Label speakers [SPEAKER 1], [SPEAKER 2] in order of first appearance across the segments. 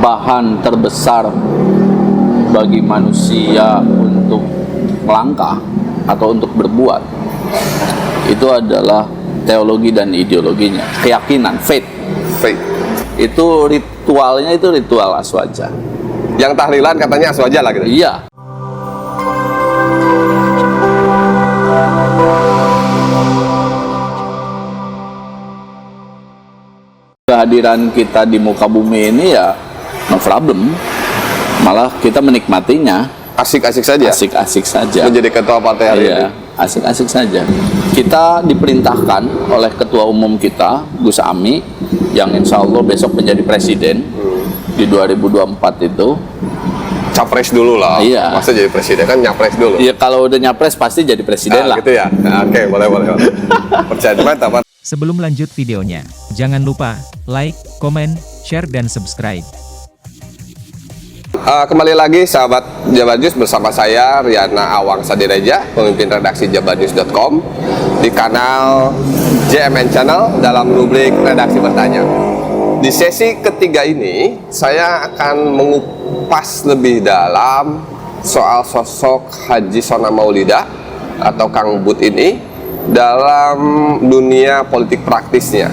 [SPEAKER 1] bahan terbesar bagi manusia untuk melangkah atau untuk berbuat itu adalah teologi dan ideologinya, keyakinan, faith. Itu ritualnya itu ritual aswaja.
[SPEAKER 2] Yang tahlilan katanya aswaja lah gitu.
[SPEAKER 1] Iya. Kehadiran kita di muka bumi ini ya no problem, malah kita menikmatinya.
[SPEAKER 2] Asik-asik saja.
[SPEAKER 1] Asik-asik saja.
[SPEAKER 2] Menjadi ketua partai hari ini.
[SPEAKER 1] Asik-asik saja. Kita diperintahkan oleh ketua umum kita, Gus Ami, yang insya Allah besok menjadi presiden di 2024 itu.
[SPEAKER 2] Capres dulu lah.
[SPEAKER 1] Iya.
[SPEAKER 2] Masa jadi presiden kan nyapres dulu.
[SPEAKER 1] Iya, kalau udah nyapres pasti jadi presiden lah.
[SPEAKER 2] Gitu ya. Nah, oke, boleh. Percaya mantap.
[SPEAKER 3] Sebelum lanjut videonya, jangan lupa like, komen, share, dan subscribe.
[SPEAKER 2] Kembali lagi sahabat Jabar News bersama saya Riana Awang Sadireja, pemimpin redaksi jabarnews.com di kanal JMN Channel dalam rubrik Redaksi Bertanya. Di sesi ketiga ini saya akan mengupas lebih dalam soal sosok Haji Sona Maulida atau Kang Bud ini dalam dunia politik praktisnya.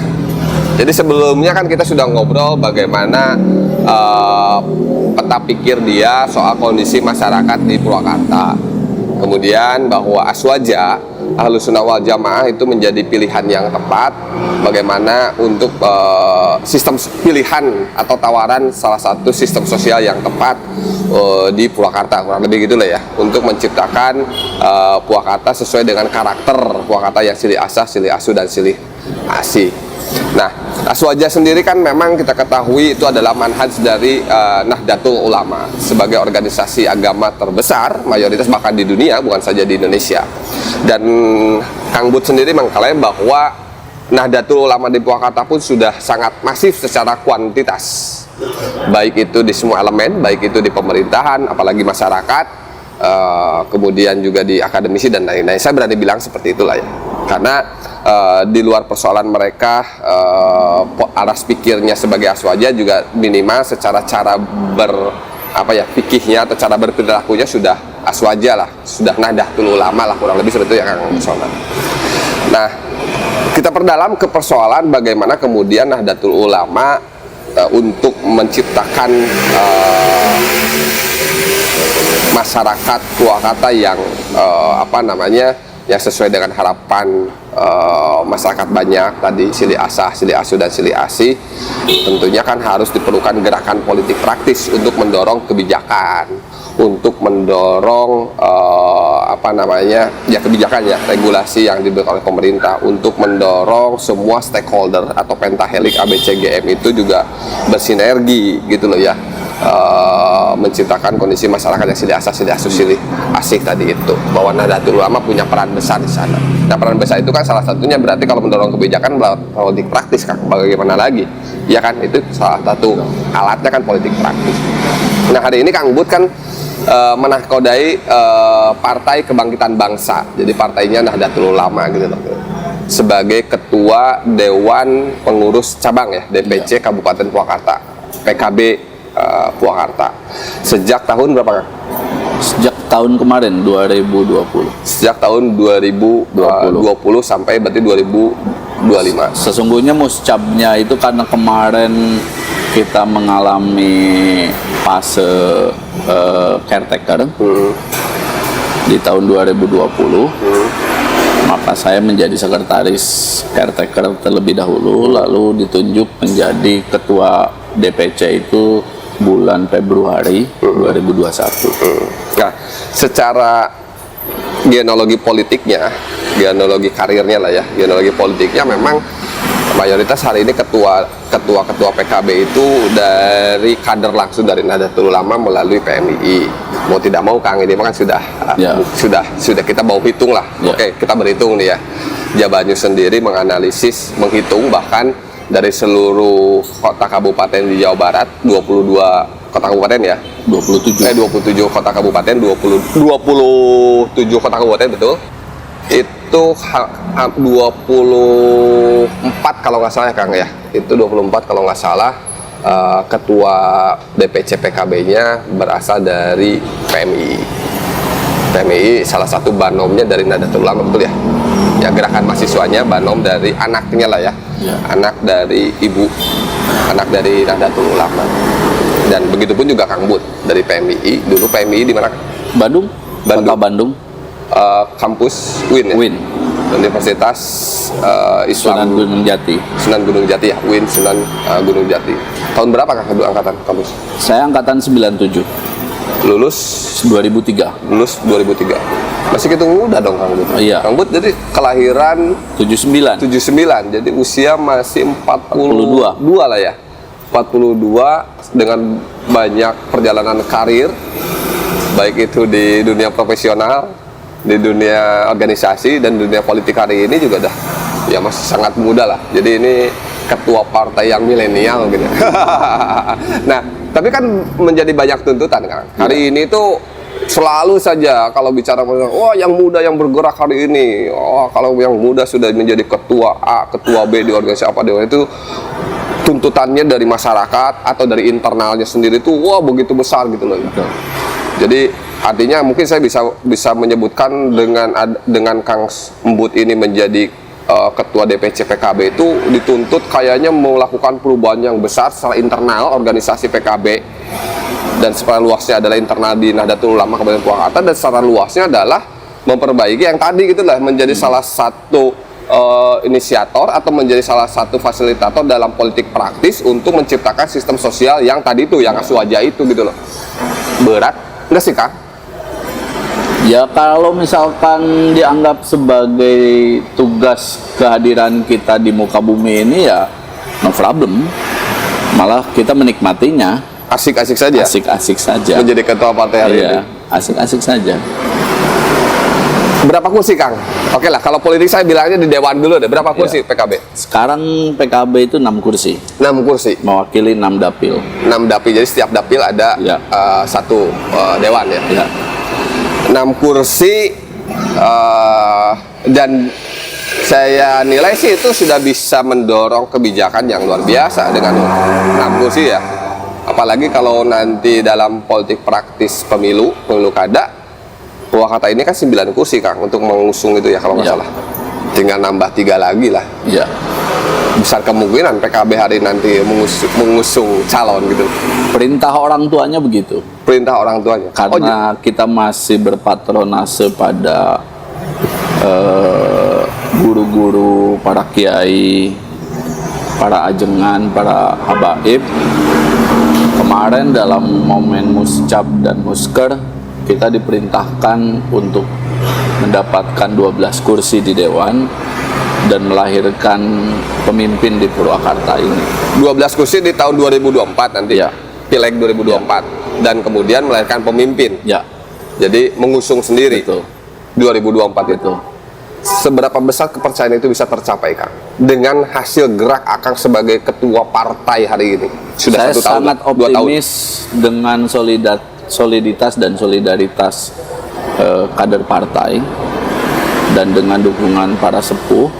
[SPEAKER 2] Jadi sebelumnya kan kita sudah ngobrol bagaimana peta pikir dia soal kondisi masyarakat di Purwakarta. Kemudian bahwa aswaja, Ahlus Sunnah wal Jamaah itu menjadi pilihan yang tepat. Bagaimana untuk sistem pilihan atau tawaran salah satu sistem sosial yang tepat di Purwakarta, kurang lebih gitulah ya, untuk menciptakan Purwakarta sesuai dengan karakter Purwakarta yang silih asah, silih asu, dan silih asih. Nah, aswaja sendiri kan memang kita ketahui itu adalah manhaj dari Nahdlatul Ulama sebagai organisasi agama terbesar, mayoritas bahkan di dunia, bukan saja di Indonesia. Dan Kang Bud sendiri mengklaim bahwa Nahdlatul Ulama di Purwakarta pun sudah sangat masif secara kuantitas, baik itu di semua elemen, baik itu di pemerintahan, apalagi masyarakat, kemudian juga di akademisi dan lain-lain. Saya berani bilang seperti itulah ya, karena di luar persoalan mereka aras pikirnya sebagai aswaja juga minimal secara cara fikihnya atau cara berperilakunya sudah aswaja lah, sudah Nahdlatul Ulama lah, kurang lebih seperti itu yang Kang Sona. Nah, kita perdalam ke persoalan bagaimana kemudian Nahdlatul Ulama untuk menciptakan masyarakat Purwakarta yang yang sesuai dengan harapan masyarakat banyak tadi, silih asah, silih asu, dan silih asih. Tentunya kan harus diperlukan gerakan politik praktis untuk mendorong kebijakan, untuk mendorong kebijakan ya, regulasi yang dibuat oleh pemerintah, untuk mendorong semua stakeholder atau pentahelik ABCGM itu juga bersinergi gitu loh ya, menciptakan kondisi masyarakat yang silih asah, silih asu, silih asih tadi itu, bahwa Nahdlatul Ulama punya peran besar di sana. Nah, peran besar itu kan salah satunya berarti kalau mendorong kebijakan politik praktis kan, bagaimana lagi? Ya kan, itu salah satu alatnya kan politik praktis. Nah, hari ini Kang Bud kan menahkodai Partai Kebangkitan Bangsa, jadi partainya Nahdlatul Ulama gitu loh, sebagai ketua Dewan Pengurus Cabang ya, DPC Kabupaten Purwakarta, PKB Purwakarta. Sejak tahun berapa, Kang?
[SPEAKER 1] Sejak tahun kemarin 2020.
[SPEAKER 2] Sejak tahun 2020 sampai berarti 2025.
[SPEAKER 1] Sesungguhnya muscabnya itu karena kemarin kita mengalami fase caretaker di tahun 2020. Maka saya menjadi sekretaris caretaker terlebih dahulu, lalu ditunjuk menjadi ketua DPC itu bulan Februari 2021.
[SPEAKER 2] Nah, secara genealogi politiknya, genealogi karirnya lah ya, genealogi politiknya memang mayoritas hari ini ketua PKB itu dari kader langsung dari Nahdlatul Ulama melalui PMII. Mau tidak mau Kang, ini kan sudah kita mau hitung lah. Oke, kita berhitung nih ya. Jabar News sendiri menganalisis, menghitung bahkan dari seluruh kota kabupaten di Jawa Barat, 22 kota kabupaten ya, 27 kota kabupaten, 27 kota kabupaten, betul. Itu 24 kalau nggak salah ya Kang ya, itu 24 kalau nggak salah ketua DPC PKB-nya berasal dari PMI. PMI salah satu banomnya dari Nahdlatul Ulama, betul ya? Ya, gerakan mahasiswanya banom dari anaknya lah ya. Anak dari ibu, anak dari Nahdlatul Ulama. Dan begitu pun juga Kang Bud dari PMI. Dulu PMI di mana?
[SPEAKER 1] Bandung. Kota Bandung.
[SPEAKER 2] Kampus UIN ya?
[SPEAKER 1] UIN.
[SPEAKER 2] Universitas Islam
[SPEAKER 1] Sunan Gunung Jati.
[SPEAKER 2] Sunan Gunung Jati ya, UIN Sunan Gunung Jati. Tahun berapa Kang angkatan kampus?
[SPEAKER 1] Saya angkatan 97.
[SPEAKER 2] Lulus
[SPEAKER 1] 2003.
[SPEAKER 2] lulus 2003. Masih hitung muda dong Kang Bud.
[SPEAKER 1] Oh, iya.
[SPEAKER 2] Kang Bud jadi kelahiran
[SPEAKER 1] 79.
[SPEAKER 2] 79. Jadi usia masih 42 lah ya. 42 dengan banyak perjalanan karir, baik itu di dunia profesional, di dunia organisasi, dan dunia politik hari ini juga dah ya masih sangat muda lah. Jadi ini ketua partai yang milenial gitu. Nah, tapi kan menjadi banyak tuntutan kan. Hari ini tuh selalu saja kalau bicara, wah yang muda yang bergerak hari ini, oh kalau yang muda sudah menjadi ketua A, ketua B di organisasi apa itu, tuntutannya dari masyarakat atau dari internalnya sendiri tuh wah begitu besar gitu loh. Jadi artinya mungkin saya bisa menyebutkan dengan Kang Embut ini menjadi ketua DPC PKB itu dituntut kayaknya melakukan perubahan yang besar secara internal organisasi PKB, dan secara luasnya adalah internal di Nahdlatul Ulama Kabupaten Purwakarta, dan secara luasnya adalah memperbaiki yang tadi gitulah, menjadi salah satu inisiator atau menjadi salah satu fasilitator dalam politik praktis untuk menciptakan sistem sosial yang tadi itu, yang aswaja itu gitu loh. Berat enggak sih Kang?
[SPEAKER 1] Ya kalau misalkan dianggap sebagai tugas kehadiran kita di muka bumi ini ya no problem. Malah kita menikmatinya.
[SPEAKER 2] Asik-asik saja?
[SPEAKER 1] Asik-asik saja.
[SPEAKER 2] Menjadi ketua partai hari ini?
[SPEAKER 1] Asik-asik saja.
[SPEAKER 2] Berapa kursi Kang? Oke lah, kalau politik saya bilangnya di Dewan dulu deh. Berapa kursi PKB?
[SPEAKER 1] Sekarang PKB itu 6 kursi.
[SPEAKER 2] 6 kursi?
[SPEAKER 1] Mewakili 6 dapil.
[SPEAKER 2] 6 dapil, jadi setiap dapil ada satu dewan ya? 6 kursi, dan saya nilai sih itu sudah bisa mendorong kebijakan yang luar biasa dengan 6 kursi ya. Apalagi kalau nanti dalam politik praktis pemilu kada, Purwakarta ini kan 9 kursi Kang untuk mengusung itu ya kalau nggak salah. Tinggal nambah 3 lagi lah.
[SPEAKER 1] Iya.
[SPEAKER 2] Besar kemungkinan PKB hari nanti mengusung calon gitu.
[SPEAKER 1] Perintah orang tuanya begitu.
[SPEAKER 2] Perintah orang tuanya.
[SPEAKER 1] Karena kita masih berpatronase pada guru-guru, para kiai, para ajengan, para habaib. Kemarin dalam momen muscab dan musker kita diperintahkan untuk mendapatkan 12 kursi di Dewan dan melahirkan pemimpin di Purwakarta ini.
[SPEAKER 2] 12 kursi di tahun 2024 nanti,
[SPEAKER 1] ya.
[SPEAKER 2] Pileg 2024, dan kemudian melahirkan pemimpin.
[SPEAKER 1] Ya.
[SPEAKER 2] Jadi mengusung sendiri.
[SPEAKER 1] Betul.
[SPEAKER 2] 2024 itu. Seberapa besar kepercayaan itu bisa tercapai Kang? Dengan hasil gerak Akang sebagai ketua partai hari ini. Sudah
[SPEAKER 1] Saya
[SPEAKER 2] 1 tahun.
[SPEAKER 1] sangat optimis dengan soliditas dan solidaritas kader partai dan dengan dukungan para sepuh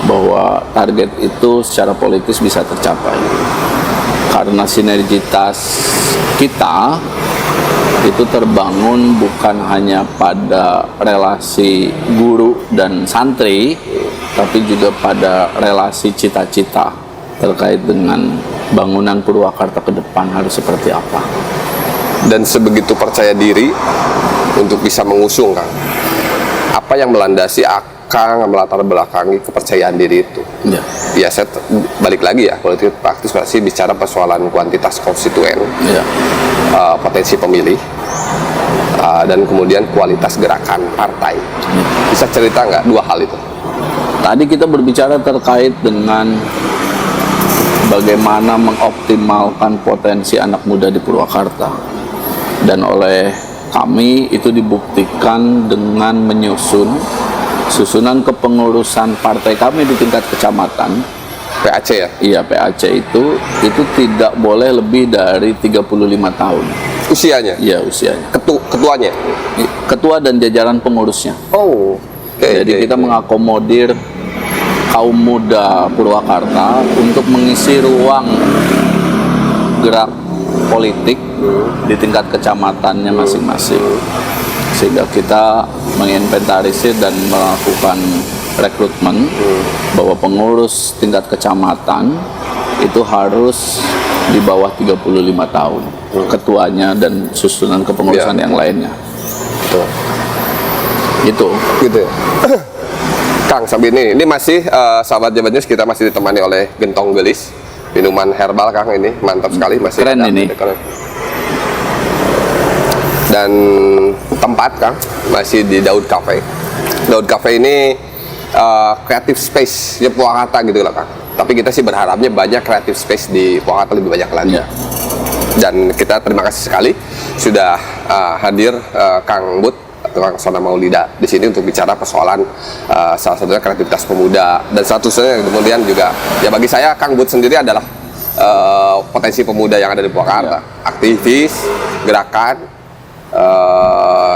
[SPEAKER 1] bahwa target itu secara politis bisa tercapai karena sinergitas kita itu terbangun bukan hanya pada relasi guru dan santri tapi juga pada relasi cita-cita terkait dengan bangunan Purwakarta ke depan harus seperti apa.
[SPEAKER 2] Dan sebegitu percaya diri untuk bisa mengusung Kang, apa yang melandasi Akang melatar belakangi kepercayaan diri itu?
[SPEAKER 1] Ya.
[SPEAKER 2] Ya saya balik lagi ya, politik praktis pasti bicara persoalan kuantitas konstituen,
[SPEAKER 1] Ya.
[SPEAKER 2] Potensi pemilih, dan kemudian kualitas gerakan partai. Bisa cerita nggak 2 hal itu?
[SPEAKER 1] Tadi kita berbicara terkait dengan bagaimana mengoptimalkan potensi anak muda di Purwakarta, dan oleh kami itu dibuktikan dengan menyusun susunan kepengurusan partai kami di tingkat kecamatan.
[SPEAKER 2] PAC ya?
[SPEAKER 1] Iya, PAC itu tidak boleh lebih dari 35 tahun
[SPEAKER 2] Usianya?
[SPEAKER 1] iya usianya,
[SPEAKER 2] Ketuanya?
[SPEAKER 1] ketua dan jajaran pengurusnya.
[SPEAKER 2] Oh,
[SPEAKER 1] Jadi kita mengakomodir kaum muda Purwakarta untuk mengisi ruang gerak politik di tingkat kecamatannya masing-masing, sehingga kita menginventarisir dan melakukan rekrutmen bahwa pengurus tingkat kecamatan itu harus di bawah 35 tahun, ketuanya dan susunan kepengurusan yang lainnya.
[SPEAKER 2] Betul.
[SPEAKER 1] Itu
[SPEAKER 2] Gitu ya. Kang, sambil ini masih sahabat Jabar News, kita masih ditemani oleh Gentong Gelis, minuman herbal Kang, ini mantap sekali, masih
[SPEAKER 1] keren
[SPEAKER 2] ada
[SPEAKER 1] ini.
[SPEAKER 2] Dan tempat Kang masih di Daud Cafe. Daud Cafe ini creative space ya Purwakarta gitu lah Kang. Tapi kita sih berharapnya banyak creative space di Purwakarta, lebih banyak lagi.
[SPEAKER 1] ya.
[SPEAKER 2] Dan kita terima kasih sekali sudah hadir Kang Bud, Kang Sona Maulida di sini untuk bicara persoalan salah satunya kreativitas pemuda, dan satu-satunya kemudian juga ya bagi saya Kang Bud sendiri adalah potensi pemuda yang ada di Purwakarta, aktivis gerakan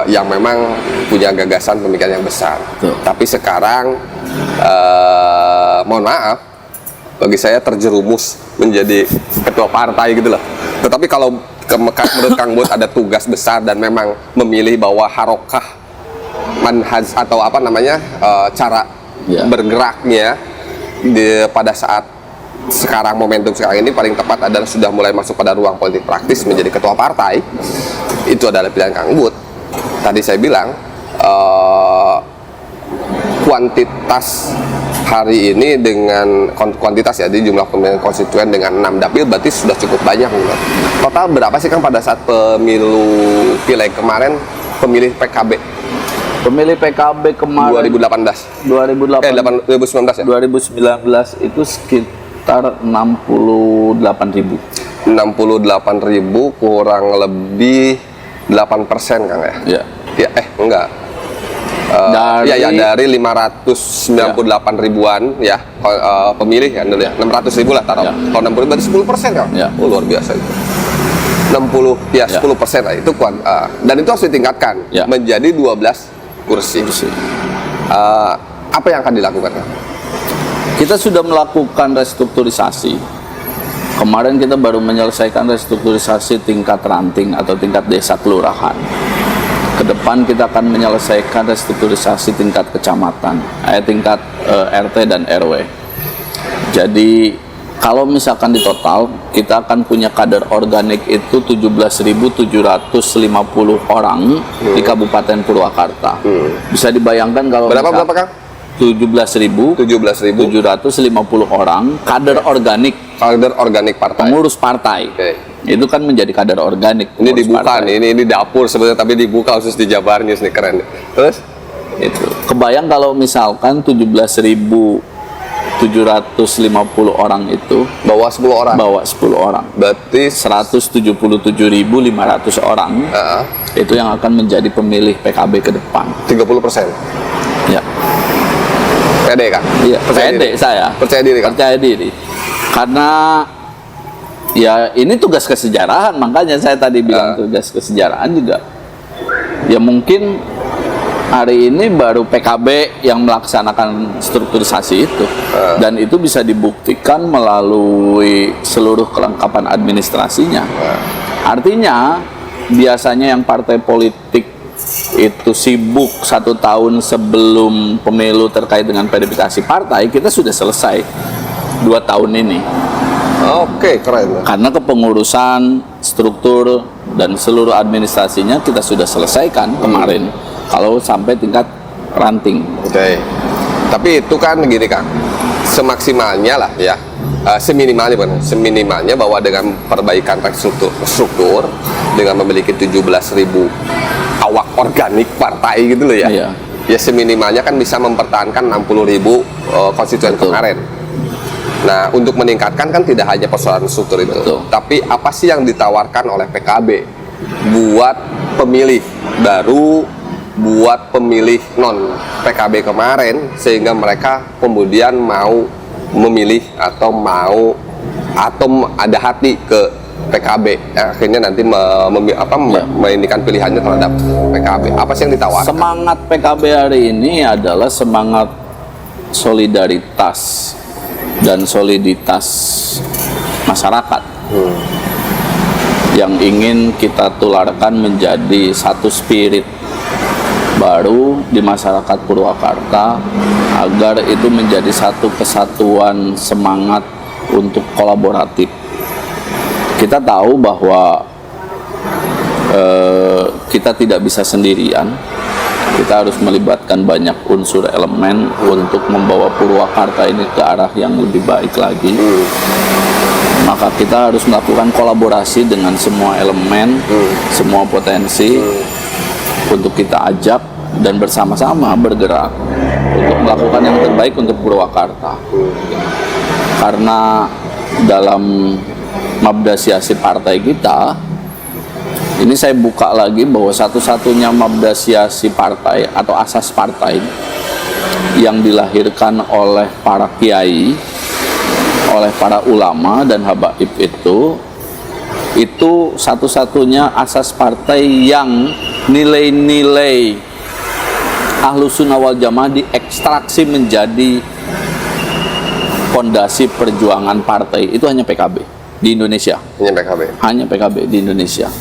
[SPEAKER 2] yang memang punya gagasan pemikiran yang besar.
[SPEAKER 1] Betul.
[SPEAKER 2] Tapi sekarang mohon maaf, bagi saya terjerumus menjadi ketua partai gitu loh. Tetapi kalau menurut Kang Bud ada tugas besar dan memang memilih bahwa harokah manhaj atau apa namanya cara bergeraknya pada saat sekarang, momentum sekarang ini paling tepat adalah sudah mulai masuk pada ruang politik praktis menjadi ketua partai. Itu adalah pilihan Kang Bud. Tadi saya bilang kuantitas hari ini dengan kuantitas ya, di jumlah pemilihan konstituen dengan 6 dapil berarti sudah cukup banyak. Total berapa sih Kang pada saat pemilu pileg kemarin pemilih PKB?
[SPEAKER 1] Pemilih PKB kemarin
[SPEAKER 2] 2019
[SPEAKER 1] 2019
[SPEAKER 2] ya?
[SPEAKER 1] 2019 itu sekitar 68.000.
[SPEAKER 2] 68.000 kurang lebih 8% Kang ya?
[SPEAKER 1] Ya.
[SPEAKER 2] Ya enggak. Dari 598 ribuan ya pemilih ya, 600 ribu lah taruh.
[SPEAKER 1] Ya.
[SPEAKER 2] Kalau 60 berarti 10% Kang.
[SPEAKER 1] Ya.
[SPEAKER 2] Oh, luar biasa itu. 60 ya 10% lah itu dan itu harus ditingkatkan menjadi 12 kursi. Apa yang akan dilakukan Kang?
[SPEAKER 1] Kita sudah melakukan restrukturisasi. Kemarin kita baru menyelesaikan restrukturisasi tingkat ranting atau tingkat desa kelurahan. Ke depan kita akan menyelesaikan restrukturisasi tingkat kecamatan, tingkat RT dan RW. Jadi kalau misalkan di total kita akan punya kader organik itu 17.750 orang di Kabupaten Purwakarta. Bisa dibayangkan kalau
[SPEAKER 2] berapa Kang?
[SPEAKER 1] 17.750 orang kader organik
[SPEAKER 2] partai,
[SPEAKER 1] pengurus partai. Itu kan menjadi kader organik.
[SPEAKER 2] Ini dibuka nih, ini dapur sebenarnya, tapi dibuka khusus di Jabar News nih, keren. Terus
[SPEAKER 1] itu kebayang kalau misalkan 17.750 orang itu
[SPEAKER 2] bawa 10 orang. Berarti
[SPEAKER 1] 177.500 orang itu yang akan menjadi pemilih PKB ke depan.
[SPEAKER 2] 30%.
[SPEAKER 1] Ya.
[SPEAKER 2] Pede Kang?
[SPEAKER 1] Iya, pede saya.
[SPEAKER 2] Percaya diri Kang?
[SPEAKER 1] Percaya diri. Karena ya ini tugas kesejarahan, makanya saya tadi bilang tugas kesejarahan juga. Ya mungkin hari ini baru PKB yang melaksanakan strukturisasi itu, dan itu bisa dibuktikan melalui seluruh kelengkapan administrasinya. Artinya biasanya yang partai politik itu sibuk 1 tahun sebelum pemilu terkait dengan verifikasi partai, kita sudah selesai 2 tahun ini.
[SPEAKER 2] Oke, keren.
[SPEAKER 1] Karena kepengurusan, struktur, dan seluruh administrasinya kita sudah selesaikan kemarin. Kalau sampai tingkat ranting.
[SPEAKER 2] Oke. Tapi itu kan gini Kang, semaksimalnya lah ya, seminimalnya bahwa dengan perbaikan struktur dengan memiliki 17.000 awak organik partai gitu loh ya.
[SPEAKER 1] Iya.
[SPEAKER 2] Ya seminimalnya kan bisa mempertahankan 60.000 konstituen kemarin. Nah, untuk meningkatkan kan tidak hanya persoalan struktur itu.
[SPEAKER 1] Betul.
[SPEAKER 2] Tapi apa sih yang ditawarkan oleh PKB buat pemilih baru, buat pemilih non PKB kemarin, sehingga mereka kemudian mau memilih atau ada hati ke PKB, akhirnya nanti mengindikan pilihannya terhadap PKB. Apa sih yang ditawarkan?
[SPEAKER 1] Semangat PKB hari ini adalah semangat solidaritas dan soliditas masyarakat. yang ingin kita tularkan menjadi satu spirit baru di masyarakat Purwakarta, agar itu menjadi satu kesatuan semangat untuk kolaboratif. Kita tahu bahwa kita tidak bisa sendirian. Kita harus melibatkan banyak unsur elemen untuk membawa Purwakarta ini ke arah yang lebih baik lagi. Maka kita harus melakukan kolaborasi dengan semua elemen, semua potensi, untuk kita ajak dan bersama-sama bergerak untuk melakukan yang terbaik untuk Purwakarta. Karena dalam mabda siasi partai kita, ini saya buka lagi bahwa satu-satunya mabda siasi partai atau asas partai yang dilahirkan oleh para kiai, oleh para ulama dan habaib itu satu-satunya asas partai yang nilai-nilai Ahlus Sunnah wal Jamaah diekstraksi menjadi fondasi perjuangan partai. Itu hanya PKB di Indonesia. Hanya PKB di Indonesia.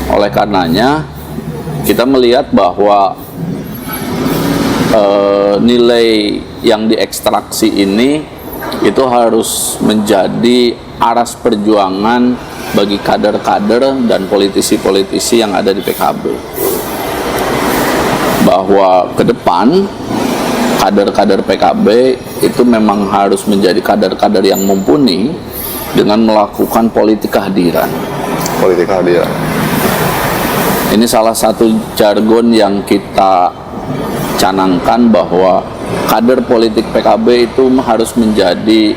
[SPEAKER 1] Oleh karenanya kita melihat bahwa nilai yang diekstraksi ini itu harus menjadi aras perjuangan bagi kader-kader dan politisi-politisi yang ada di PKB. Bahwa ke depan kader-kader PKB itu memang harus menjadi kader-kader yang mumpuni dengan melakukan politik kehadiran. Ini salah satu jargon yang kita canangkan, bahwa kader politik PKB itu harus menjadi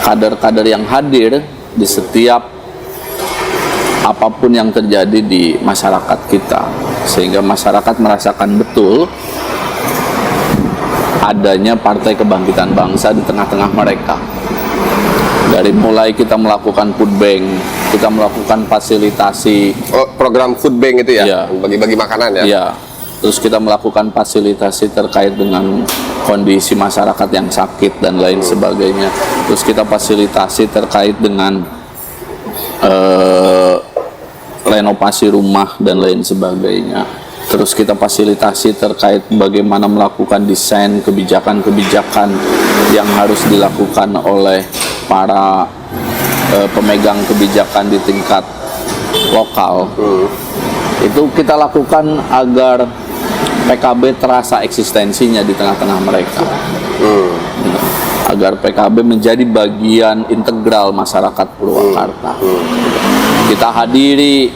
[SPEAKER 1] kader-kader yang hadir di setiap apapun yang terjadi di masyarakat kita, sehingga masyarakat merasakan betul adanya Partai Kebangkitan Bangsa di tengah-tengah mereka. Dari mulai kita melakukan food bank, kita melakukan fasilitasi
[SPEAKER 2] program food bank itu ya,
[SPEAKER 1] Iya.
[SPEAKER 2] bagi-bagi makanan ya.
[SPEAKER 1] ya, terus kita melakukan fasilitasi terkait dengan kondisi masyarakat yang sakit dan lain sebagainya. Terus kita fasilitasi terkait dengan renovasi rumah dan lain sebagainya. Terus kita fasilitasi terkait bagaimana melakukan desain kebijakan-kebijakan yang harus dilakukan oleh para pemegang kebijakan di tingkat lokal. Itu kita lakukan agar PKB terasa eksistensinya di tengah-tengah mereka. Agar PKB menjadi bagian integral masyarakat Purwakarta. Kita hadiri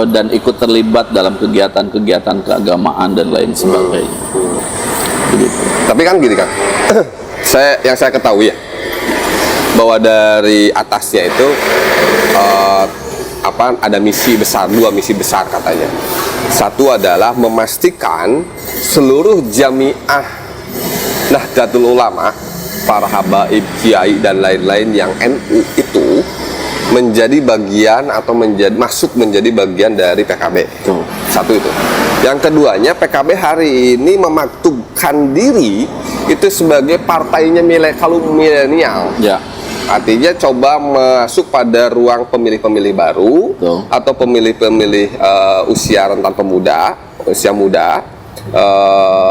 [SPEAKER 1] dan ikut terlibat dalam kegiatan-kegiatan keagamaan dan lain sebagainya. Begitu.
[SPEAKER 2] Tapi kan gini kan, yang saya ketahui ya, bahwa dari atasnya itu ada misi besar, 2 misi besar katanya. Satu adalah memastikan seluruh jamiah Nahdlatul Ulama, para habaib, kiai dan lain-lain yang NU itu menjadi bagian atau masuk menjadi bagian dari PKB. Satu itu. Yang keduanya, PKB hari ini memaktubkan diri itu sebagai partainya kaum milenial.
[SPEAKER 1] Ya.
[SPEAKER 2] Artinya coba masuk pada ruang pemilih-pemilih baru.
[SPEAKER 1] Betul.
[SPEAKER 2] Atau pemilih-pemilih usia rentan pemuda, usia muda,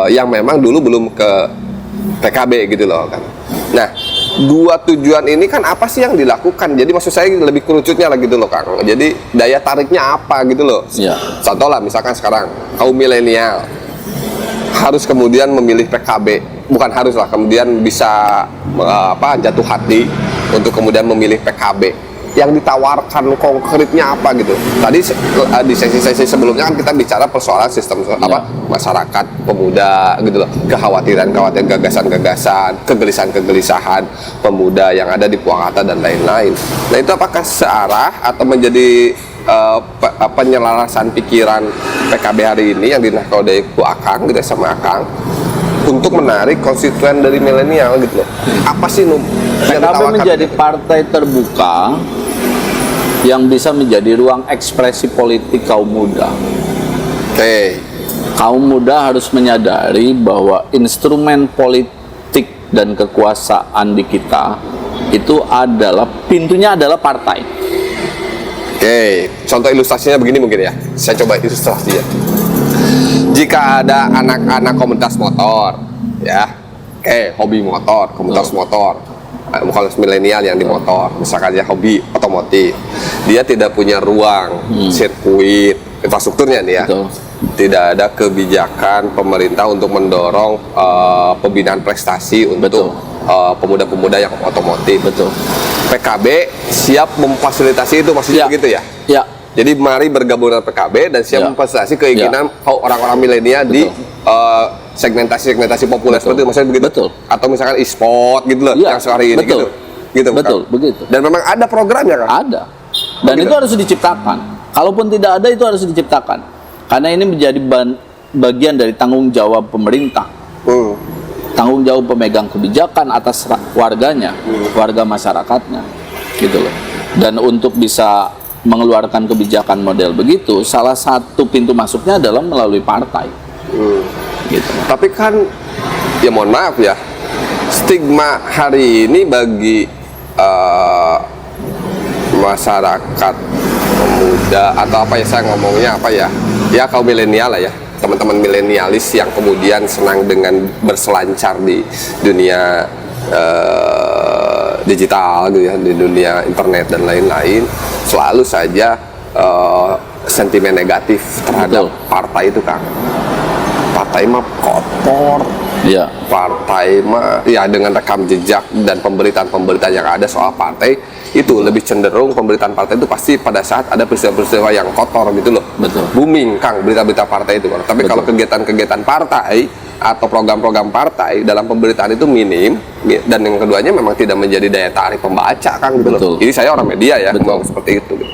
[SPEAKER 2] yang memang dulu belum ke PKB gitu loh kan. Nah, 2 tujuan ini kan apa sih yang dilakukan? Jadi maksud saya lebih kerucutnya lagi gitu loh Kang. Jadi daya tariknya apa gitu loh.
[SPEAKER 1] Ya.
[SPEAKER 2] Contoh lah misalkan sekarang kaum milenial harus kemudian memilih PKB, bukan harus lah, kemudian bisa jatuh hati untuk kemudian memilih PKB. Yang ditawarkan konkretnya apa gitu. Tadi di sesi-sesi sebelumnya kan kita bicara persoalan sistem masyarakat pemuda gitu loh, kekhawatiran gagasan-gagasan, kegelisahan pemuda yang ada di Purwakarta dan lain-lain. Nah, itu apakah searah atau menjadi penyelarasan pikiran PKB hari ini yang dinakodai ku Akang gitu sama Akang untuk menarik konstituen dari milenial gitu loh. Apa sih
[SPEAKER 1] PKB menjadi partai terbuka yang bisa menjadi ruang ekspresi politik kaum muda.
[SPEAKER 2] Oke.
[SPEAKER 1] Kaum muda harus menyadari bahwa instrumen politik dan kekuasaan di kita itu adalah pintunya adalah partai.
[SPEAKER 2] Oke, contoh ilustrasinya begini mungkin ya. Saya coba ilustrasinya. Jika ada anak-anak komunitas motor, ya, hobi motor, komunitas motor, bukan milenial yang di motor, misalkan dia hobi otomotif, dia tidak punya ruang sirkuit, infrastrukturnya nih ya.
[SPEAKER 1] Betul.
[SPEAKER 2] Tidak ada kebijakan pemerintah untuk mendorong pembinaan prestasi untuk pemuda-pemuda yang otomotif.
[SPEAKER 1] Betul.
[SPEAKER 2] PKB siap memfasilitasi itu, maksudnya begitu ya?
[SPEAKER 1] Ya.
[SPEAKER 2] Jadi mari bergabung dengan PKB dan siap memfasilitasi keinginan orang-orang milenial di segmentasi populer seperti itu, maksudnya begitu?
[SPEAKER 1] Betul.
[SPEAKER 2] Atau misalkan e-sport gitu loh, yang sehari ini gitu. Gitu,
[SPEAKER 1] betul,
[SPEAKER 2] kan?
[SPEAKER 1] begitu.
[SPEAKER 2] Dan memang ada programnya kan?
[SPEAKER 1] Ada. Dan itu harus diciptakan. Kalaupun tidak ada, itu harus diciptakan. Karena ini menjadi bagian dari tanggung jawab pemerintah. Tanggung jawab pemegang kebijakan atas warganya, warga masyarakatnya, gitu loh. Dan untuk bisa mengeluarkan kebijakan model begitu, salah satu pintu masuknya adalah melalui partai. Gitu.
[SPEAKER 2] Tapi kan, ya mohon maaf ya, stigma hari ini bagi masyarakat pemuda atau apa ya, saya ngomongnya apa ya, ya kaum milenial lah ya, teman-teman milenialis yang kemudian senang dengan berselancar di dunia digital gitu ya, di dunia internet dan lain-lain, selalu saja sentimen negatif terhadap partai itu kan. Partai mah kotor, partai mah ya dengan rekam jejak dan pemberitaan-pemberitaan yang ada soal partai itu lebih cenderung pemberitaan partai itu pasti pada saat ada peristiwa-peristiwa yang kotor gitu loh.
[SPEAKER 1] Betul.
[SPEAKER 2] Booming Kang berita-berita partai itu. Tapi kalau kegiatan-kegiatan partai atau program-program partai dalam pemberitaan itu minim, dan yang keduanya memang tidak menjadi daya tarik pembaca Kang gitu loh. Ini saya orang media ya, ngomong seperti itu gitu.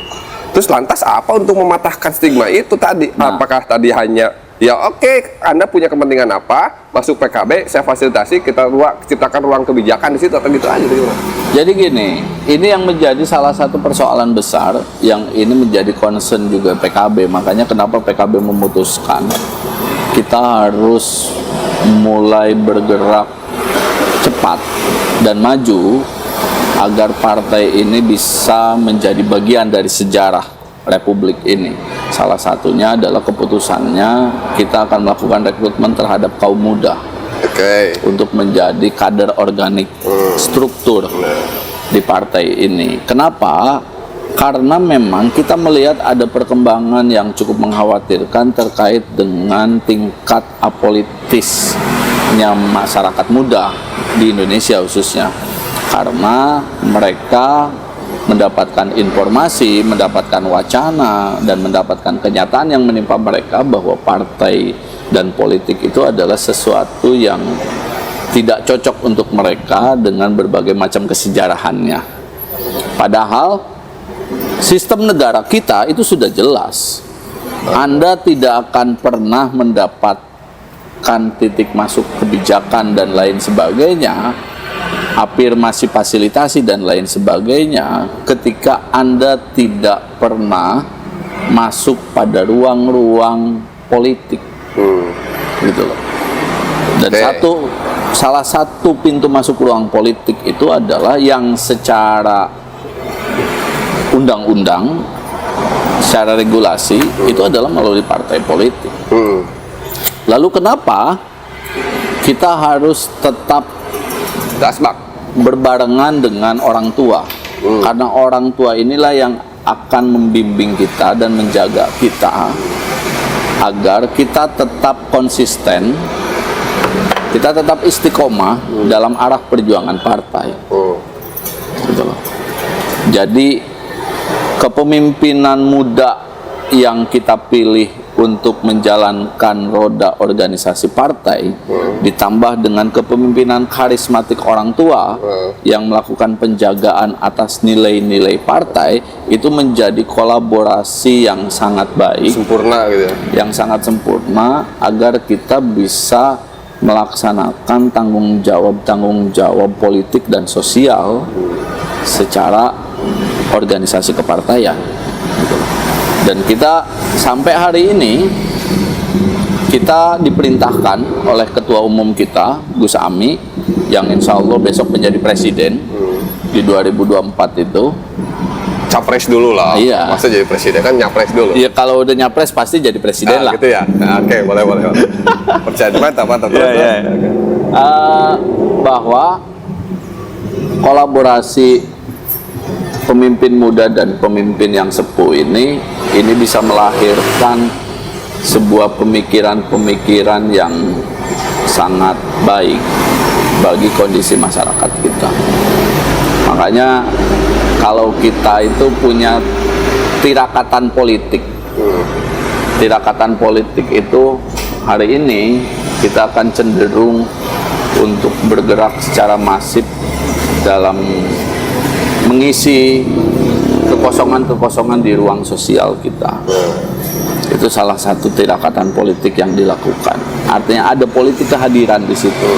[SPEAKER 2] Terus lantas apa untuk mematahkan stigma itu tadi? Apakah tadi hanya ya oke, Anda punya kepentingan apa, masuk PKB, saya fasilitasi, kita ciptakan ruang kebijakan di situ atau gitu aja gitu.
[SPEAKER 1] Jadi gini, ini yang menjadi salah satu persoalan besar yang ini menjadi concern juga PKB. Makanya kenapa PKB memutuskan kita harus mulai bergerak cepat dan maju agar partai ini bisa menjadi bagian dari sejarah Republik ini. Salah satunya adalah keputusannya kita akan melakukan rekrutmen terhadap kaum muda untuk menjadi kader organik struktur di partai ini. Kenapa? Karena memang kita melihat ada perkembangan yang cukup mengkhawatirkan terkait dengan tingkat apolitisnya masyarakat muda di Indonesia khususnya. Karena mereka mendapatkan informasi, mendapatkan wacana, dan mendapatkan kenyataan yang menimpa mereka bahwa partai dan politik itu adalah sesuatu yang tidak cocok untuk mereka dengan berbagai macam kesejarahannya. Padahal sistem negara kita itu sudah jelas. Anda tidak akan pernah mendapatkan titik masuk kebijakan dan lain sebagainya, afirmasi fasilitasi dan lain sebagainya, ketika Anda tidak pernah masuk pada ruang-ruang politik, gitu loh. Dan salah satu pintu masuk ruang politik itu adalah yang secara undang-undang, secara regulasi itu adalah melalui partai politik. Lalu kenapa kita harus tetap berbarengan dengan orang tua? Karena orang tua inilah yang akan membimbing kita dan menjaga kita agar kita tetap konsisten, kita tetap istiqomah dalam arah perjuangan partai. Gitu loh. Jadi kepemimpinan muda yang kita pilih untuk menjalankan roda organisasi partai ditambah dengan kepemimpinan karismatik orang tua yang melakukan penjagaan atas nilai-nilai partai, itu menjadi kolaborasi yang sangat baik,
[SPEAKER 2] sempurna gitu ya,
[SPEAKER 1] yang sangat sempurna agar kita bisa melaksanakan tanggung jawab politik dan sosial secara organisasi kepartaian. Dan kita sampai hari ini kita diperintahkan oleh Ketua Umum kita, Gus Ami, yang insya Allah besok menjadi presiden di 2024 itu,
[SPEAKER 2] capres dulu lah.
[SPEAKER 1] Iya.
[SPEAKER 2] Masa jadi presiden kan nyapres dulu.
[SPEAKER 1] Ya kalau udah nyapres pasti jadi presiden lah.
[SPEAKER 2] Gitu ya. Nah, oke, boleh. Percaya mantap terus.
[SPEAKER 1] Iya. Bahwa kolaborasi pemimpin muda dan pemimpin yang sepuh ini bisa melahirkan sebuah pemikiran-pemikiran yang sangat baik bagi kondisi masyarakat kita. Makanya kalau kita itu punya tirakatan politik, tirakatan politik itu hari ini kita akan cenderung untuk bergerak secara masif dalam mengisi kekosongan-kekosongan di ruang sosial kita. Itu salah satu tirakatan politik yang dilakukan. Artinya ada politik kehadiran di situ,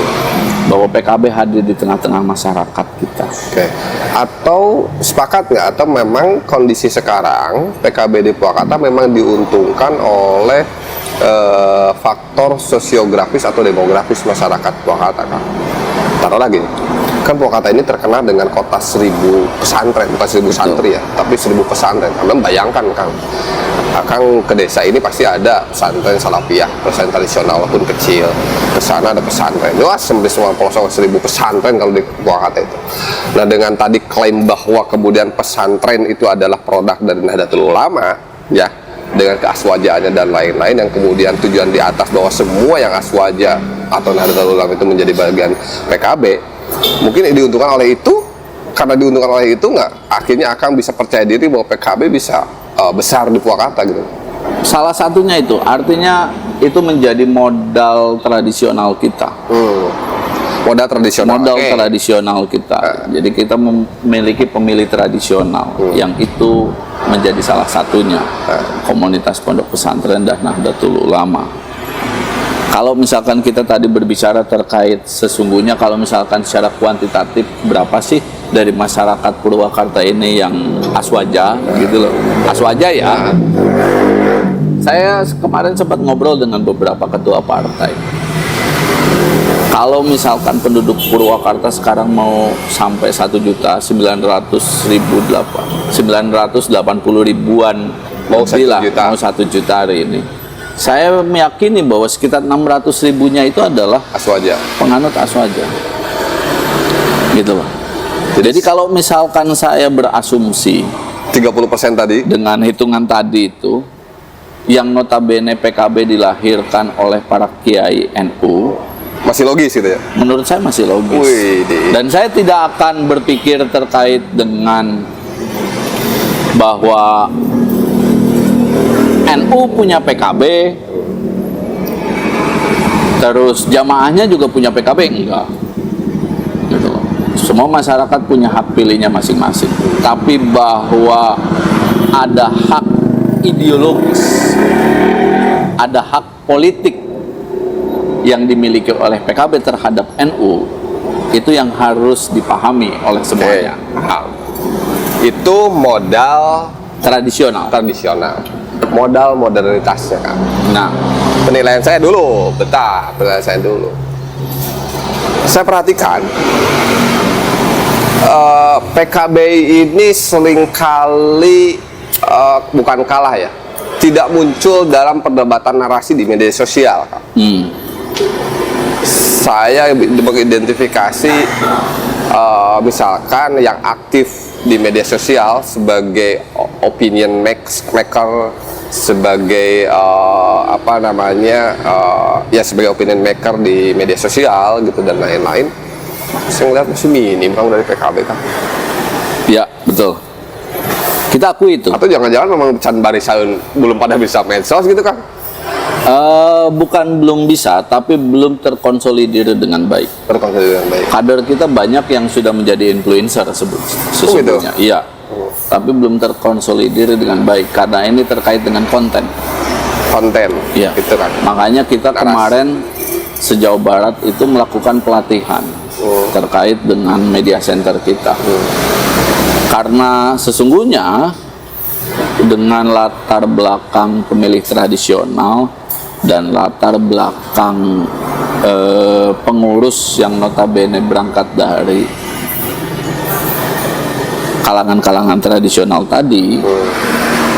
[SPEAKER 1] bahwa PKB hadir di tengah-tengah masyarakat kita.
[SPEAKER 2] Oke. Atau sepakat nggak? Atau memang kondisi sekarang PKB di Purwakarta memang diuntungkan oleh faktor sosiografis atau demografis masyarakat Purwakarta, Kang? Taruh lagi, kan Purwakarta ini terkenal dengan kota 1000 pesantren, bukan 1000 santri ya, tapi 1000 pesantren. Anda bayangkan, Kang ke desa ini pasti ada pesantren salafiyah, pesantren tradisional walaupun kecil. Ke sana ada pesantren. Luas sampai semua pelosok 1000 pesantren kalau di Purwakarta itu. Nah, dengan tadi klaim bahwa kemudian pesantren itu adalah produk dari Nahdlatul Ulama, ya, dengan keaswajaannya dan lain-lain, yang kemudian tujuan di atas bahwa semua yang aswaja atau Nahdlatul Ulama itu menjadi bagian PKB, mungkin diuntungkan oleh itu. Karena diuntungkan oleh itu, nggak akhirnya akan bisa percaya diri bahwa PKB bisa besar di Purwakarta gitu.
[SPEAKER 1] Salah satunya itu, artinya itu menjadi modal tradisional kita.
[SPEAKER 2] Modal tradisional.
[SPEAKER 1] Modal tradisional kita. Jadi kita memiliki pemilih tradisional yang itu menjadi salah satunya komunitas pondok pesantren dan Nahdlatul Ulama. Kalau misalkan kita tadi berbicara terkait sesungguhnya, kalau misalkan secara kuantitatif berapa sih dari masyarakat Purwakarta ini yang aswaja gitu loh. Aswaja ya. Saya kemarin sempat ngobrol dengan beberapa ketua partai. Kalau misalkan penduduk Purwakarta sekarang mau sampai 1.980.000-an
[SPEAKER 2] mau 1 juta.
[SPEAKER 1] Mau 1 juta hari ini. Saya meyakini bahwa sekitar 600.000-nya itu adalah
[SPEAKER 2] Aswaja.
[SPEAKER 1] penganut aswaja. Gitu loh. Jadi kalau misalkan saya berasumsi
[SPEAKER 2] 30% tadi
[SPEAKER 1] dengan hitungan tadi itu, yang notabene PKB dilahirkan oleh para kiai NU,
[SPEAKER 2] masih logis gitu ya?
[SPEAKER 1] menurut saya masih logis. Dan saya tidak akan berpikir terkait dengan bahwa NU punya PKB, terus jamaahnya juga punya PKB, enggak. Gitu loh. Semua masyarakat punya hak pilihnya masing-masing. Tapi bahwa ada hak ideologis, ada hak politik yang dimiliki oleh PKB terhadap NU, itu yang harus dipahami oleh semuanya.
[SPEAKER 2] Itu modal
[SPEAKER 1] Tradisional.
[SPEAKER 2] Modal modernitasnya, Kang.
[SPEAKER 1] Nah,
[SPEAKER 2] Penilaian saya dulu, penilaian saya dulu. Saya perhatikan PKB ini seringkali bukan kalah ya, tidak muncul dalam perdebatan narasi di media sosial, Kang. Saya mengidentifikasi misalkan yang aktif di media sosial sebagai opinion maker, sebagai ya sebagai opinion maker di media sosial gitu dan lain-lain. Saya ngeliat masih minim Kang dari PKB, Kang.
[SPEAKER 1] ya betul. Kita akui itu.
[SPEAKER 2] Atau jangan-jangan memang can barisan belum pada bisa medsos gitu, Kang?
[SPEAKER 1] Bukan belum bisa, tapi belum terkonsolidir dengan baik.
[SPEAKER 2] Terkonsolidir dengan baik.
[SPEAKER 1] Kader kita banyak yang sudah menjadi influencer sesungguhnya.
[SPEAKER 2] Gitu?
[SPEAKER 1] Iya. Tapi belum terkonsolidir dengan baik karena ini terkait dengan konten.
[SPEAKER 2] Iya. Gitu kan.
[SPEAKER 1] Makanya kita kemarin sejauh Barat itu melakukan pelatihan terkait dengan media center kita. Karena sesungguhnya dengan latar belakang pemilih tradisional dan latar belakang pengurus yang notabene berangkat dari kalangan-kalangan tradisional tadi,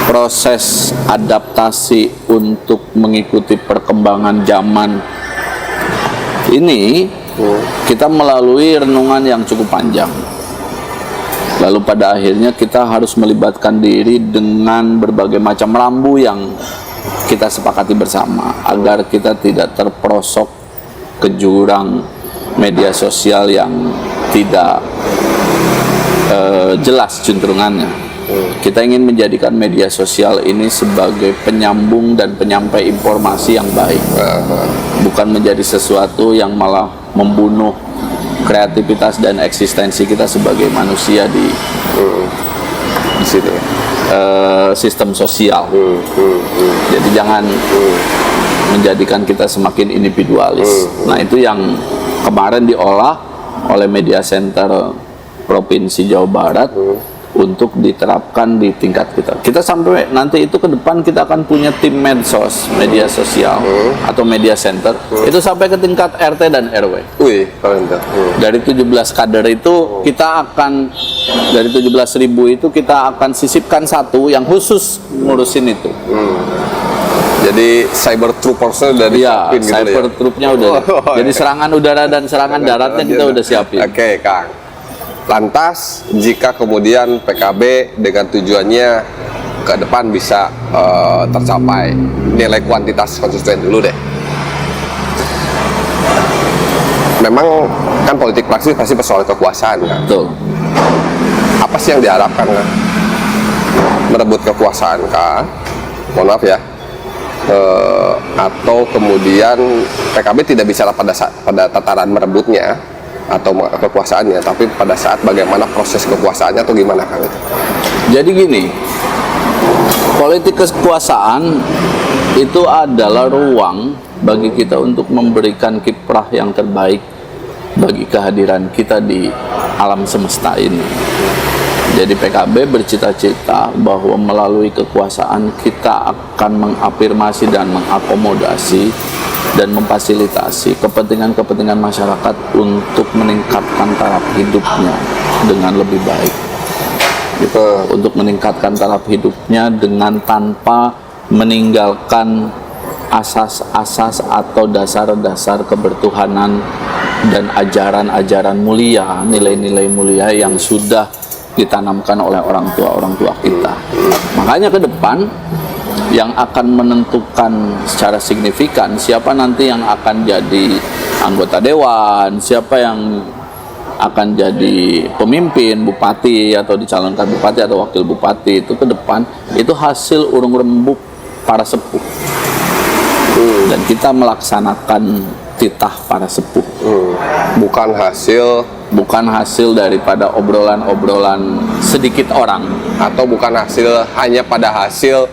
[SPEAKER 1] proses adaptasi untuk mengikuti perkembangan zaman ini kita melalui renungan yang cukup panjang. Lalu pada akhirnya kita harus melibatkan diri dengan berbagai macam rambu yang kita sepakati bersama agar kita tidak terperosok ke jurang media sosial yang tidak jelas cenderungannya. Kita ingin menjadikan media sosial ini sebagai penyambung dan penyampai informasi yang baik, bukan menjadi sesuatu yang malah membunuh kreativitas dan eksistensi kita sebagai manusia di
[SPEAKER 2] sini.
[SPEAKER 1] Sistem sosial. Jadi jangan menjadikan kita semakin individualis. Nah, itu yang kemarin diolah oleh Media Center Provinsi Jawa Barat untuk diterapkan di tingkat kita. Kita sampai nanti itu ke depan kita akan punya tim medsos, media sosial atau media center itu sampai ke tingkat RT dan RW.
[SPEAKER 2] Wih, keren tuh.
[SPEAKER 1] Dari 17 kader itu kita akan, dari 17.000 itu kita akan sisipkan satu yang khusus ngurusin itu.
[SPEAKER 2] Jadi cyber troopersnya udah
[SPEAKER 1] Iya,
[SPEAKER 2] disiapin gitu
[SPEAKER 1] cyber
[SPEAKER 2] ya?
[SPEAKER 1] troopnya udah. Jadi serangan udara dan serangan daratnya kita udah siapin.
[SPEAKER 2] Oke, Kang. Lantas, jika kemudian PKB dengan tujuannya ke depan bisa tercapai, nilai kuantitas konstituen dulu deh. Memang kan politik praktis pasti persoalan kekuasaan kan?
[SPEAKER 1] Betul.
[SPEAKER 2] Apa sih yang diharapkan kan? Merebut kekuasaan kah? Mohon maaf ya. Atau kemudian PKB tidak bisa pada tataran merebutnya atau kekuasaannya, tapi pada saat bagaimana proses kekuasaannya atau gimana Kang itu?
[SPEAKER 1] Jadi gini, politik kekuasaan itu adalah ruang bagi kita untuk memberikan kiprah yang terbaik bagi kehadiran kita di alam semesta ini. Jadi PKB bercita-cita bahwa melalui kekuasaan kita akan mengafirmasi dan mengakomodasi dan memfasilitasi kepentingan-kepentingan masyarakat untuk meningkatkan taraf hidupnya dengan lebih baik. Gitu. Untuk meningkatkan taraf hidupnya dengan tanpa meninggalkan asas-asas atau dasar-dasar kebertuhanan dan ajaran-ajaran mulia, nilai-nilai mulia yang sudah ditanamkan oleh orang tua kita. Makanya ke depan yang akan menentukan secara signifikan siapa nanti yang akan jadi anggota dewan, siapa yang akan jadi pemimpin bupati atau dicalonkan bupati atau wakil bupati itu ke depan itu hasil urung rembuk para sepuh. Dan kita melaksanakan titah para sepuh. Bukan hasil daripada obrolan-obrolan sedikit orang,
[SPEAKER 2] atau bukan hasil hanya pada hasil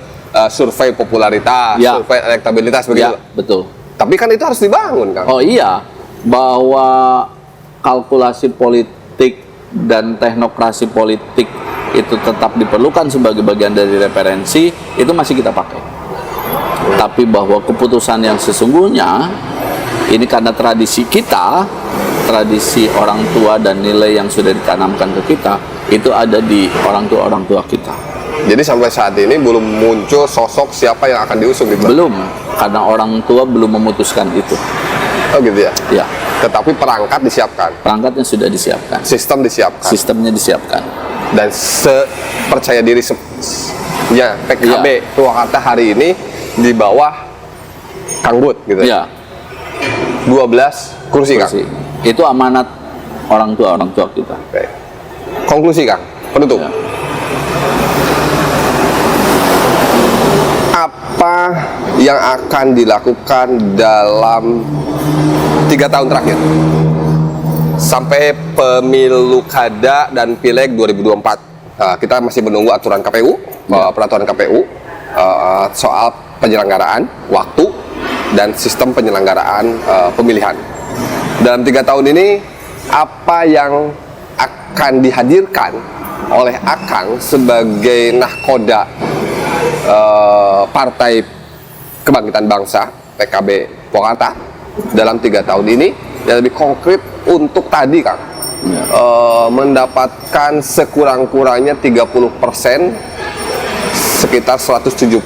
[SPEAKER 2] survei popularitas,
[SPEAKER 1] ya,
[SPEAKER 2] survei elektabilitas begitu.
[SPEAKER 1] Ya, betul.
[SPEAKER 2] Tapi kan itu harus dibangun, Kang.
[SPEAKER 1] Oh iya, bahwa kalkulasi politik dan teknokrasi politik itu tetap diperlukan sebagai bagian dari referensi, itu masih kita pakai. Tapi bahwa keputusan yang sesungguhnya ini karena tradisi kita, tradisi orang tua dan nilai yang sudah ditanamkan ke kita, itu ada di orang tua kita.
[SPEAKER 2] Jadi sampai saat ini belum muncul sosok siapa yang akan diusung gitu?
[SPEAKER 1] Belum, karena orang tua belum memutuskan itu.
[SPEAKER 2] Oh gitu ya?
[SPEAKER 1] Ya.
[SPEAKER 2] Tetapi perangkat disiapkan?
[SPEAKER 1] Perangkatnya sudah disiapkan.
[SPEAKER 2] Sistem disiapkan?
[SPEAKER 1] Sistemnya disiapkan.
[SPEAKER 2] Dan sepercaya diri ya PKB
[SPEAKER 1] Ya.
[SPEAKER 2] Purwakarta hari ini di bawah Kang Bud gitu
[SPEAKER 1] Ya.
[SPEAKER 2] 12 kursi, Kang?
[SPEAKER 1] Itu amanat orang tua kita.
[SPEAKER 2] Oke. Konklusi, Kang, penutup.
[SPEAKER 1] Ya.
[SPEAKER 2] Apa yang akan dilakukan dalam 3 tahun terakhir sampai pemilu kada dan pileg 2024? Nah, kita masih menunggu aturan KPU, peraturan KPU soal penyelenggaraan waktu dan sistem penyelenggaraan pemilihan. Dalam 3 tahun ini, apa yang akan dihadirkan oleh Akang sebagai nahkoda Partai Kebangkitan Bangsa PKB Purwakarta dalam 3 tahun ini yang lebih konkret untuk tadi, Kang, mendapatkan sekurang-kurangnya 30% sekitar 170.000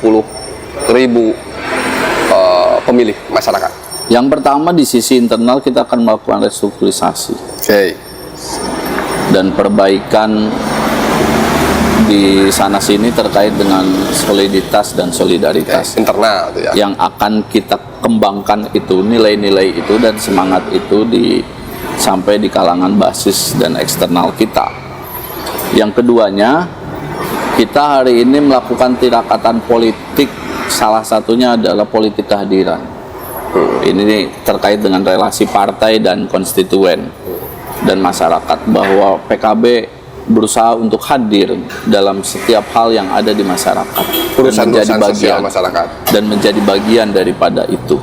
[SPEAKER 2] pemilih masyarakat.
[SPEAKER 1] Yang pertama di sisi internal kita akan melakukan restrukturisasi dan perbaikan di sana sini terkait dengan soliditas dan solidaritas
[SPEAKER 2] internal itu ya.
[SPEAKER 1] yang akan kita kembangkan itu, nilai-nilai itu dan semangat itu sampai di kalangan basis dan eksternal kita. Yang keduanya, kita hari ini melakukan tirakatan politik, salah satunya adalah politik kehadiran. Ini terkait dengan relasi partai dan konstituen dan masyarakat, bahwa PKB berusaha untuk hadir dalam setiap hal yang ada di masyarakat,
[SPEAKER 2] urusan-urusan sosial masyarakat,
[SPEAKER 1] dan menjadi bagian daripada itu,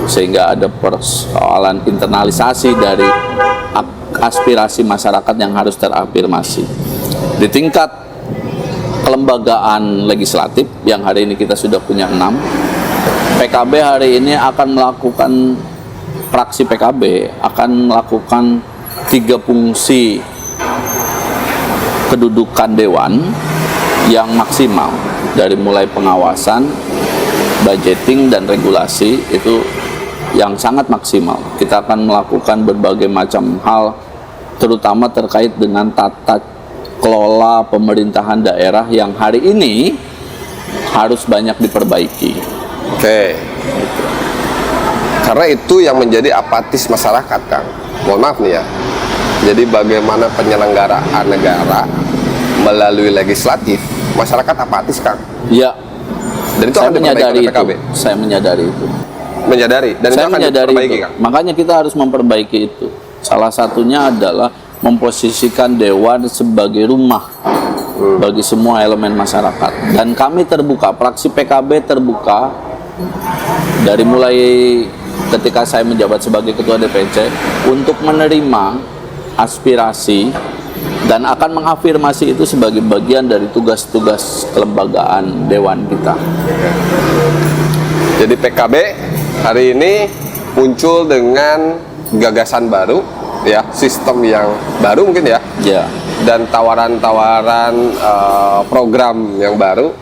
[SPEAKER 1] sehingga ada persoalan internalisasi dari aspirasi masyarakat yang harus terafirmasi di tingkat kelembagaan legislatif yang hari ini kita sudah punya 6. PKB hari ini akan melakukan, fraksi PKB akan melakukan 3 fungsi kedudukan dewan yang maksimal, dari mulai pengawasan, budgeting, dan regulasi, itu yang sangat maksimal. Kita akan melakukan berbagai macam hal, terutama terkait dengan tata kelola pemerintahan daerah yang hari ini harus banyak diperbaiki.
[SPEAKER 2] Karena itu yang menjadi apatis masyarakat, Kang. Mohon maaf nih ya. Jadi bagaimana penyelenggaraan negara melalui legislatif, masyarakat apatis, Kang.
[SPEAKER 1] Ya.
[SPEAKER 2] Dan itu
[SPEAKER 1] Saya
[SPEAKER 2] akan
[SPEAKER 1] menyadari itu.
[SPEAKER 2] PKB.
[SPEAKER 1] Saya menyadari itu.
[SPEAKER 2] Menyadari. Dan
[SPEAKER 1] Saya
[SPEAKER 2] itu akan
[SPEAKER 1] menyadari
[SPEAKER 2] diperbaiki,
[SPEAKER 1] itu.
[SPEAKER 2] Kang.
[SPEAKER 1] Makanya kita harus memperbaiki itu. Salah satunya adalah memposisikan dewan sebagai rumah bagi semua elemen masyarakat. Dan kami terbuka, fraksi PKB terbuka dari mulai ketika saya menjabat sebagai ketua DPC untuk menerima aspirasi dan akan mengafirmasi itu sebagai bagian dari tugas-tugas kelembagaan dewan kita.
[SPEAKER 2] Jadi PKB hari ini muncul dengan gagasan baru, ya, sistem yang baru mungkin ya, dan tawaran-tawaran program yang baru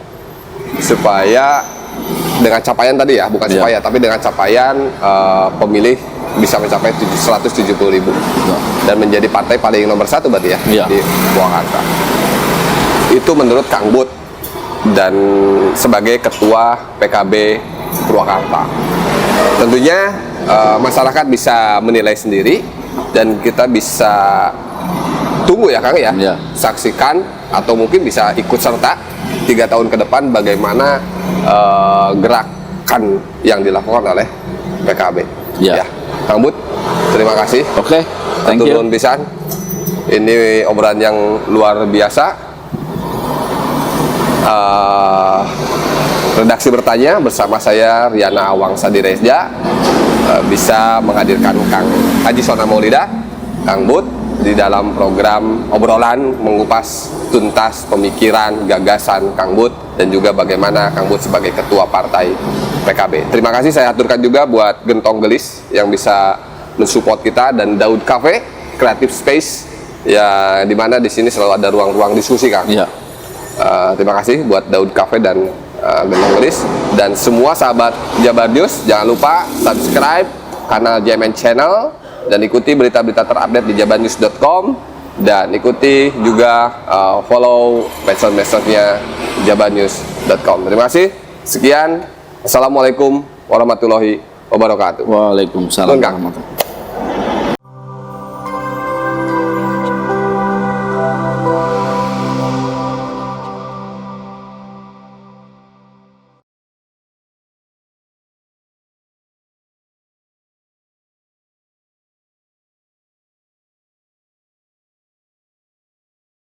[SPEAKER 2] supaya dengan capaian tadi ya, bukan supaya, tapi dengan capaian pemilih bisa mencapai 170.000 dan menjadi partai paling nomor 1 berarti ya, di Purwakarta. Itu menurut Kang Bud dan sebagai ketua PKB Purwakarta. Tentunya masyarakat bisa menilai sendiri dan kita bisa tunggu ya Kang ya, saksikan atau mungkin bisa ikut serta 3 tahun ke depan bagaimana gerakan yang dilakukan oleh PKB. Ya, Kang Bud, terima kasih.
[SPEAKER 1] Oke, thank you.
[SPEAKER 2] Turun pisan. Ini obrolan yang luar biasa. Redaksi bertanya bersama saya Riana Awangsa Direza bisa menghadirkan Kang Haji Sona Maulida, Kang Bud, di dalam program obrolan mengupas tuntas pemikiran, gagasan Kang Bud dan juga bagaimana Kang Bud sebagai ketua partai PKB. Terima kasih saya aturkan juga buat Gentong Gelis yang bisa mensupport kita dan Daud Cafe Creative Space ya, dimana di sini selalu ada ruang-ruang diskusi Kang. Terima kasih buat Daud Cafe dan Gentong Gelis dan semua sahabat Jabar News, jangan lupa subscribe kanal JMN Channel dan ikuti berita-berita terupdate di jabarnews.com dan ikuti juga follow medsos-medsosnya jabarnews.com. Terima kasih. Sekian. Assalamualaikum warahmatullahi wabarakatuh.
[SPEAKER 1] Waalaikumsalam warahmatullahi wabarakatuh.